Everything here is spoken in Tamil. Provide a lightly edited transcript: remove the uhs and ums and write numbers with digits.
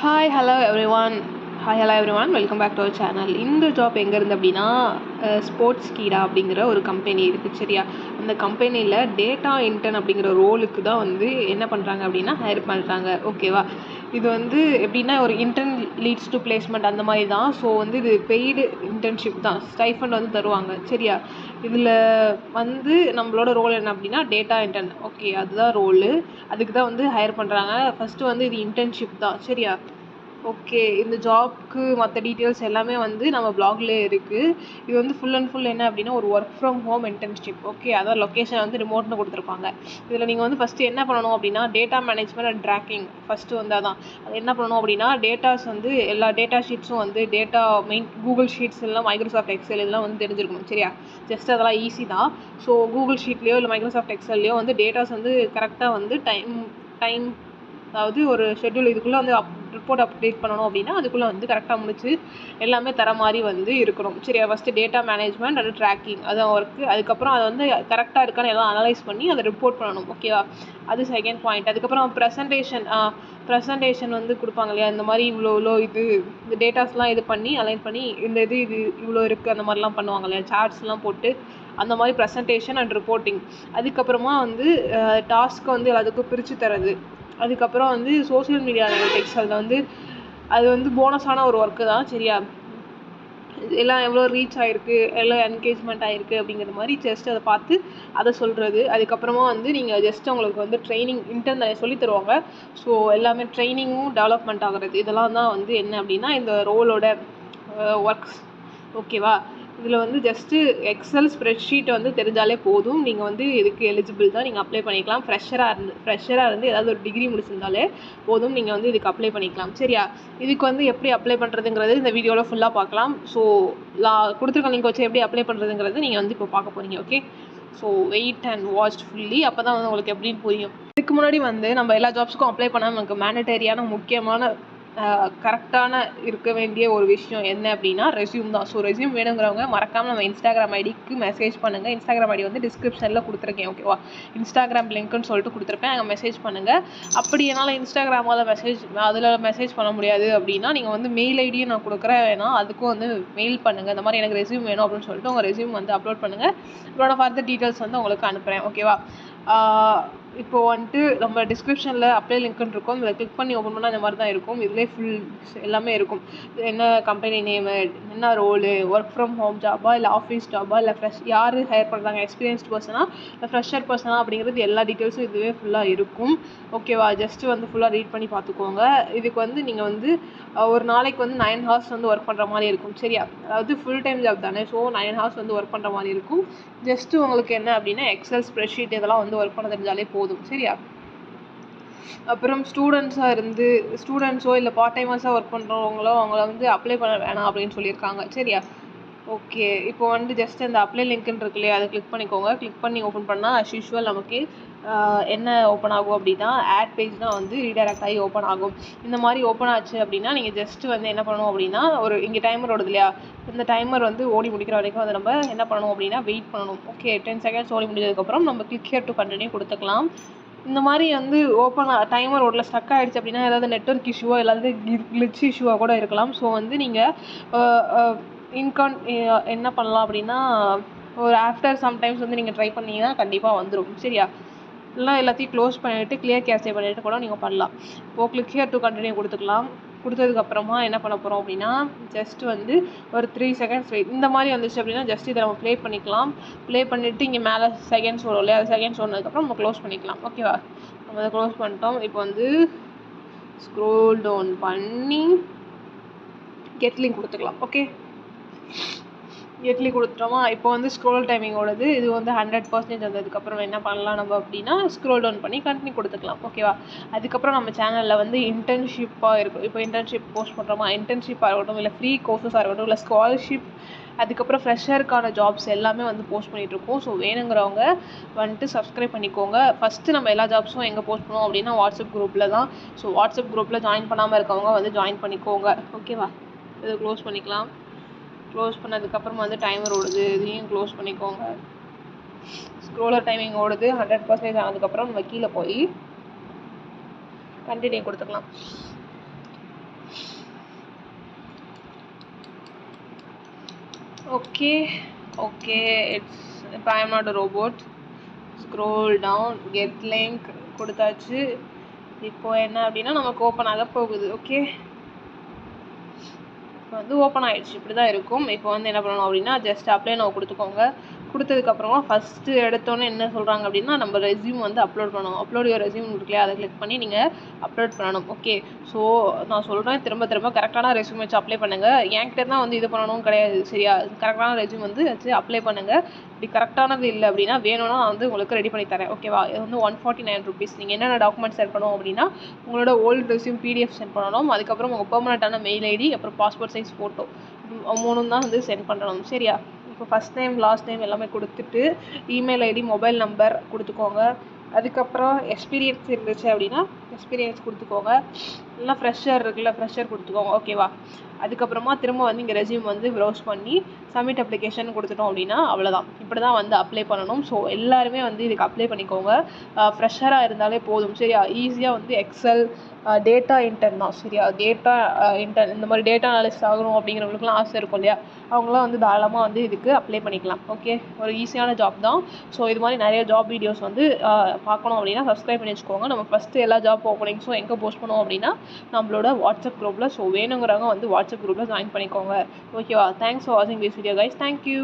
Hi hello everyone welcome back to our channel. இந்த ஜாப் எங்கே இருந்து அப்படின்னா ஸ்போர்ட்ஸ் கீடா அப்படிங்கிற ஒரு கம்பெனி இருக்குது சரியா. அந்த கம்பெனியில் டேட்டா இன்டர்ன் அப்படிங்கிற ரோலுக்கு தான் வந்து என்ன பண்ணுறாங்க அப்படின்னா ஹையர் பண்ணுறாங்க ஓகேவா. இது வந்து எப்படின்னா ஒரு இன்டர்ன் லீட்ஸ் டு பிளேஸ்மெண்ட் அந்த மாதிரி தான். ஸோ வந்து இது பெய்டு இன்டர்ன்ஷிப் தான், ஸ்டைஃபண்ட் வந்து தருவாங்க சரியா. இதில் வந்து நம்மளோட ரோல் என்ன அப்படின்னா டேட்டா இன்டர்ன் ஓகே, அதுதான் ரோலு. அதுக்கு தான் வந்து ஹையர் பண்ணுறாங்க. ஃபஸ்ட்டு வந்து இது இன்டர்ன்ஷிப் தான் சரியா. ஓகே, இந்த ஜாப்க்கு மற்ற டீட்டெயில்ஸ் எல்லாமே வந்து நம்ம ப்ளாக்லேயே இருக்குது. இது வந்து ஃபுல் அண்ட் ஃபுல் என்ன அப்படின்னா ஒரு work from home internship okay. அதான் லொக்கேஷன் வந்து ரிமோட்னு கொடுத்துருப்பாங்க. இதில் நீங்கள் வந்து ஃபஸ்ட்டு என்ன பண்ணணும் அப்படின்னா data management and tracking first வந்து அதான். அது என்ன பண்ணணும் அப்படின்னா டேட்டாஸ் வந்து எல்லா டேட்டா ஷீட்ஸும் வந்து டேட்டா கூகுள் ஷீட்ஸ் எல்லாம் மைக்ரோசாஃப்ட் எக்ஸல் இதெல்லாம் வந்து தெரிஞ்சிருக்கணும் சரியா. ஜஸ்ட் அதெல்லாம் ஈஸி தான். ஸோ கூகுள் ஷீட்லேயோ இல்லை மைக்ரோசாஃப்ட் எக்ஸல்லையோ வந்து டேட்டாஸ் வந்து கரெக்டாக வந்து டைம் அதாவது ஒரு ஷெட்யூல் இதுக்குள்ளே வந்து ரிப்போர்ட் அப்டேட் பண்ணணும் அப்படின்னா அதுக்குள்ளே வந்து கரெக்டாக முடிச்சு எல்லாமே தர மாதிரி வந்து இருக்கணும் சரியா. First data management and tracking அதான் ஒர்க்கு. அதுக்கப்புறம் அதை வந்து கரெக்டாக இருக்கான்னு எல்லாம் அனலைஸ் பண்ணி அதை ரிப்போர்ட் பண்ணணும் ஓகேவா. அது செகண்ட் பாயிண்ட். அதுக்கப்புறம் ப்ரெசன்டேஷன் வந்து கொடுப்பாங்க இல்லையா. இந்த மாதிரி இவ்வளோ இது இந்த டேட்டாஸ்லாம் இது பண்ணி அலைன் பண்ணி இது இவ்வளோ இருக்குது அந்த மாதிரிலாம் பண்ணுவாங்க இல்லையா. சார்ட்ஸ்லாம் போட்டு அந்த மாதிரி ப்ரெசன்டேஷன் அண்ட் ரிப்போர்ட்டிங். அதுக்கப்புறமா வந்து டாஸ்க்கை வந்து எல்லாத்துக்கும் பிரித்து தரது. அதுக்கப்புறம் வந்து சோஷியல் மீடியா அனலிட்டிக்ஸ். அதில் வந்து அது வந்து போனஸான ஒரு ஒர்க்கு தான் சரியா. எல்லாம் எவ்வளோ ரீச் ஆகிருக்கு, எவ்வளோ என்கேஜ்மெண்ட் ஆகிருக்கு அப்படிங்கிற மாதிரி ஜஸ்ட் அதை பார்த்து அதை சொல்கிறது. அதுக்கப்புறமா வந்து நீங்கள் ஜஸ்ட் உங்களுக்கு வந்து ட்ரைனிங் இன்டர்ன் சொல்லி தருவாங்க. ஸோ எல்லாமே ட்ரைனிங்கும் டெவலப்மெண்ட் ஆகிறது இதெல்லாம் தான் வந்து என்ன அப்படின்னா இந்த ரோலோட ஒர்க்ஸ் ஓகேவா. இதில் வந்து ஜஸ்ட்டு எக்ஸல் ஸ்ப்ரெட்ஷீட் வந்து தெரிஞ்சாலே போதும். நீங்கள் வந்து இதுக்கு எலிஜிபிள் தான், நீங்கள் அப்ளை பண்ணிக்கலாம். ஃப்ரெஷராக இருந்து ஏதாவது ஒரு டிகிரி முடிச்சிருந்தாலே போதும், நீங்கள் வந்து இதுக்கு அப்ளை பண்ணிக்கலாம் சரியா. இதுக்கு வந்து எப்படி அப்ளை பண்ணுறதுங்கிறது இந்த வீடியோவில் ஃபுல்லாக பார்க்கலாம். ஸோ கொடுத்துருக்க லிங்க் வச்சு எப்படி அப்ளை பண்ணுறதுங்கிறது நீங்கள் வந்து இப்போ பார்க்க போகிறீங்க okay. So wait and watch fully, அப்போ தான் வந்து உங்களுக்கு எப்படின்னு புரியும். இதுக்கு முன்னாடி வந்து நம்ம எல்லா ஜாப்ஸுக்கும் அப்ளை பண்ணால் நமக்கு மேண்டட்டரியான முக்கியமான கரெக்டான இருக்க வேண்டிய ஒரு விஷயம் என்ன அப்படின்னா ரெஸ்யூம் தான். ஸோ ரெஸ்யூம் வேணுங்கிறவங்க மறக்காமல் நம்ம இன்ஸ்டாகிராம் ஐடிக்கு மெசேஜ் பண்ணுங்கள். இன்ஸ்டாகிராம் ஐடி வந்து டிஸ்கிரிப்ஷனில் கொடுத்துருக்கேன் ஓகேவா. இன்ஸ்டாகிராம் லிங்க்குன்னு சொல்லிட்டு கொடுத்துருப்பேன், அங்கே மெசேஜ் பண்ணுங்கள். அப்படி என்னால் அதில் மெசேஜ் பண்ண முடியாது அப்படின்னா நீங்கள் வந்து மெயில் ஐடியும் நான் கொடுக்குறேன், வேணா அதுக்கும் வந்து மெயில் பண்ணுங்கள். இந்த மாதிரி எனக்கு ரெஸ்யூம் வேணும் அப்படின்னு சொல்லிட்டு உங்கள் ரெஸ்யூம் வந்து அப்லோட் பண்ணுங்கள். இதோட ஃபர்தர் டீட்டெயில்ஸ் வந்து உங்களுக்கு அனுப்புகிறேன் ஓகேவா. இப்போ வந்துட்டு நம்ம டிஸ்கிரிப்ஷனில் அப்ளை லிங்க்னு இருக்கும், இதில் கிளிக் பண்ணி ஓப்பன் பண்ணால் இந்த மாதிரி தான் இருக்கும். இதிலே ஃபுல் எல்லாமே இருக்கும். என்ன கம்பெனி நேமு, என்ன ரோலு, ஒர்க் ஃப்ரம் ஹோம் ஜாபா இல்லை ஆஃபீஸ் ஜாபா இல்லை யார் ஹையர் பண்ணுறாங்க, எக்ஸ்பீரியன்ஸ்ட் பர்சனா இல்லை ஃப்ரெஷர் பர்சனா அப்படிங்கிறது எல்லா டீட்டெயில்ஸும் இதுவே ஃபுல்லாக இருக்கும் ஓகேவா. ஜஸ்ட்டு வந்து ஃபுல்லாக ரீட் பண்ணி பார்த்துக்கோங்க. இதுக்கு வந்து நீங்கள் வந்து ஒரு நாளைக்கு வந்து 9 ஹவர்ஸ் வந்து ஒர்க் பண்ணுற மாதிரி இருக்கும் சரியா. அதாவது ஃபுல் டைம் ஜாப் தானே, ஸோ 9 ஹவர்ஸ் வந்து ஒர்க் பண்ணுற மாதிரி இருக்கும். ஜஸ்ட்டு உங்களுக்கு என்ன அப்படின்னா எக்ஸல் ஸ்ப்ரெட்ஷீட் இதெல்லாம் வந்து ஒர்க் பண்ண தெரிஞ்சாலே போதும் சரியா. அப்புறம் ஸ்டூடெண்ட்ஸோ இல்லை பார்ட் டைமர்ஸாக ஒர்க் பண்ணுறவங்களோ அவங்கள வந்து அப்ளை பண்ண வேணாம் அப்படின்னு சொல்லியிருக்காங்க சரியா. ஓகே, இப்போ வந்து ஜஸ்ட் அந்த அப்ளை லிங்க்னு இருக்கு இல்லையா, அதை கிளிக் பண்ணிக்கோங்க. கிளிக் பண்ணி ஓப்பன் பண்ணால் அஸ் யூஷுவல் நமக்கு என்ன ஓப்பன் ஆகும் அப்படின்னா ஆட் பேஜ் தான் வந்து ரீடைரக்ட் ஆகி ஓப்பன் ஆகும். இந்த மாதிரி ஓப்பன் ஆச்சு அப்படின்னா நீங்கள் ஜஸ்ட்டு வந்து என்ன பண்ணணும் அப்படின்னா ஒரு இங்கே டைமர் ஓடுது இல்லையா, இந்த டைமர் வந்து ஓடி முடிக்கிற வரைக்கும் அதை நம்ம என்ன பண்ணணும் அப்படின்னா வெயிட் பண்ணணும் ஓகே. 10 செகண்ட்ஸ் ஓடி முடிஞ்சதுக்கப்புறம் நம்ம கிளிக் ஹியர் டு கண்டினியூ கொடுத்துக்கலாம். இந்த மாதிரி வந்து டைமர் ஓடல ஸ்டக் ஆகிடுச்சு அப்படின்னா ஏதாவது நெட்வொர்க் இஷ்யூவோ ஏதாவது கிளிச் இஷ்யூவாக கூட இருக்கலாம். ஸோ வந்து நீங்கள் என்ன பண்ணலாம் அப்படின்னா ஒரு ஆஃப்டர் சம்டைம்ஸ் வந்து நீங்கள் ட்ரை பண்ணிங்கன்னா கண்டிப்பாக வந்துடும் சரியா. இல்லைனா எல்லாத்தையும் க்ளோஸ் பண்ணிவிட்டு கிளியர் கேஷே பண்ணிவிட்டு கூட நீங்கள் பண்ணலாம். இப்போது கிளிக் ஹியர் டு கண்டினியூ கொடுத்துக்கலாம். கொடுத்ததுக்கப்புறமா என்ன பண்ண போகிறோம் அப்படின்னா ஜஸ்ட் வந்து ஒரு 3 செகண்ட்ஸ் வெயிட். இந்த மாதிரி வந்துச்சு அப்படின்னா ஜஸ்ட் இதை நம்ம ப்ளே பண்ணிக்கலாம். ப்ளே பண்ணிவிட்டு இங்கே மேலே செகண்ட்ஸ் வரும் இல்லையா, அது செகண்ட்ஸ் வந்ததுக்கப்புறம் நம்ம க்ளோஸ் பண்ணிக்கலாம் ஓகேவா. நம்ம அதை க்ளோஸ் பண்ணிட்டோம். இப்போ வந்து ஸ்க்ரோல் டவுன் பண்ணி கெட் லிங்க் கொடுத்துக்கலாம் ஓகே. கெட்லி கொடுத்துட்டோமா. இப்போ வந்து ஸ்க்ரோல் டைமிங் ஓடுது. இது வந்து 100% வந்ததுக்கப்புறம் என்ன பண்ணலாம் நம்ம அப்படின்னா ஸ்க்ரோல் டவுன் பண்ணி கண்டினியூ கொடுத்துக்கலாம் ஓகேவா. அதுக்கப்புறம் நம்ம சேனலில் வந்து இன்டர்ன்ஷிப்பாக இருக்கும். இப்போ இன்டர்ன்ஷிப் போஸ்ட் பண்ணுறோமா, இன்டர்ன்ஷிப்பாக இருக்கட்டும் இல்லை ஃப்ரீ கோர்சஸாக இருக்கட்டும் இல்லை ஸ்காலர்ஷிப், அதுக்கப்புறம் ஃப்ரெஷருக்கான ஜாப்ஸ் எல்லாமே வந்து போஸ்ட் பண்ணிகிட்ருக்கோம். ஸோ வேணுங்கிறவங்க வந்துட்டு சப்ஸ்கிரைப் பண்ணிக்கோங்க. ஃபஸ்ட்டு நம்ம எல்லா ஜாப்ஸும் எங்கே போஸ்ட் பண்ணுவோம் அப்படின்னா வாட்ஸ்அப் குரூப்பில் தான். ஸோ வாட்ஸ்அப் குரூப்பில் ஜாயின் பண்ணாமல் இருக்கவங்க வந்து ஜாயின் பண்ணிக்கோங்க ஓகேவா. இதை க்ளோஸ் பண்ணிக்கலாம். க்ளோஸ் பண்ணதுக்கப்புறம் வந்து டைமர் ஓடுது, இதையும் க்ளோஸ் பண்ணிக்கோங்க. ஸ்க்ரோலர் டைமிங் ஓடுது. 100% ஆனதுக்கப்புறம் நம்ம கீழே போய் கண்டினியூ கொடுத்துக்கலாம். ஓகே ஓகே இட்ஸ் இப்போ I am not a robot. Scroll down, get link கொடுத்தாச்சு. இப்போ என்ன அப்படின்னா நமக்கு ஓப்பன் ஆக போகுது. ஓகே, இப்போ வந்து ஓப்பன் ஆகிடுச்சு. இப்படி தான் இருக்கும். இப்போ வந்து என்ன பண்ணணும் அப்படின்னா ஜஸ்ட் அப்ளை நவ் கொடுத்துக்கோங்க. கொடுத்ததுக்கப்புறமா ஃபஸ்ட்டு எடுத்தோன்னே என்ன சொல்கிறாங்க அப்படின்னா நம்ம ரெஸ்யூம் வந்து அப்லோட் பண்ணணும். அப்லோட் யுவர் ரெஸ்யூம் இருக்குல்லையா, அதை கிளிக் பண்ணி நீங்கள் அப்லோட் பண்ணணும். ஓகே, ஸோ நான் சொல்கிறேன் திரும்ப திரும்ப கரெக்டான ரெஸ்யூம் வச்சு அப்ளை பண்ணுங்கள். என்கிட்ட தான் வந்து இது பண்ணணும் கிடையாது, சரியா? கரெக்டான ரெஸ்யூம் வந்து வச்சு அப்ளை பண்ணுங்கள். இப்படி கரெக்டானது இல்லை அப்படின்னா வேணும்னா நான் வந்து உங்களுக்கு ரெடி பண்ணி தரேன். ஓகேவா? இது வந்து 149 ருபீஸ். நீங்கள் என்னென்ன டாக்குமெண்ட்ஸ் சென்ட் பண்ணணும் அப்படின்னா உங்களோட ஓல்டு ரெஸ்யூம் பிடிஎஃப் சென்ட் பண்ணணும். அதுக்கப்புறம் உங்கள் பெர்மனெண்ட்டான மெயில் ஐடி, அப்புறம் பாஸ்போர்ட் சைஸ் ஃபோட்டோ, 3 தான் வந்து சென்ட் பண்ணணும். சரியா? இப்போ ஃபஸ்ட் நேம் லாஸ்ட் நேம் எல்லாமே கொடுத்துட்டு இமெயில் ஐடி மொபைல் நம்பர் கொடுத்துக்கோங்க. அதுக்கப்புறம் எக்ஸ்பீரியன்ஸ் இருந்துச்சு அப்படின்னா எக்ஸ்பீரியன்ஸ் கொடுத்துக்கோங்க. இல்லைனா ஃப்ரெஷர் இருக்குல்ல, ஃப்ரெஷர் கொடுத்துக்கோங்க. ஓகேவா? அதுக்கப்புறமா திரும்ப வந்து இங்கே ரெஸ்யூம் வந்து ப்ரௌஸ் பண்ணி சப்மிட் அப்ளிகேஷன் கொடுத்துட்டோம் அப்படின்னா அவ்வளோதான். இப்படி தான் வந்து அப்ளை பண்ணணும். ஸோ எல்லாருமே வந்து இதுக்கு அப்ளை பண்ணிக்கோங்க. ஃப்ரெஷராக இருந்தாலே போதும். சரியா? ஈஸியாக வந்து எக்ஸல் டேட்டா இன்டர்ன் தான். சரியா? டேட்டா இன்டர்ன் இந்த மாதிரி டேட்டா அனலிஸ்ட் ஆகணும் அப்படிங்கிறவங்களுக்குலாம் ஆசை இருக்கும் இல்லையா, அவங்களாம் வந்து தாராளமாக வந்து இதுக்கு அப்ளை பண்ணிக்கலாம். ஓகே, ஒரு ஈஸியான ஜாப் தான். ஸோ இது மாதிரி நிறைய ஜாப் வீடியோஸ் வந்து பார்க்கணும் அப்படின்னா சப்ஸ்கிரைப் பண்ணி வச்சுக்கோங்க. நம்ம ஃபஸ்ட்டு எல்லா ஜாப் ஓப்பனிங்ஸும் எங்கே போஸ்ட் பண்ணுவோம் அப்படின்னா நம்மளோட வாட்ஸ்அப் குரூப்பில். ஸோ வேணுங்கிறவங்க வந்து வாட்ஸ்அப் குரூப்பில் ஜாயின் பண்ணிக்கோங்க. ஓகேவா? தேங்க்ஸ் ஃபார் வாட்சிங் திஸ் வீடியோ கைஸ். தேங்க்யூ.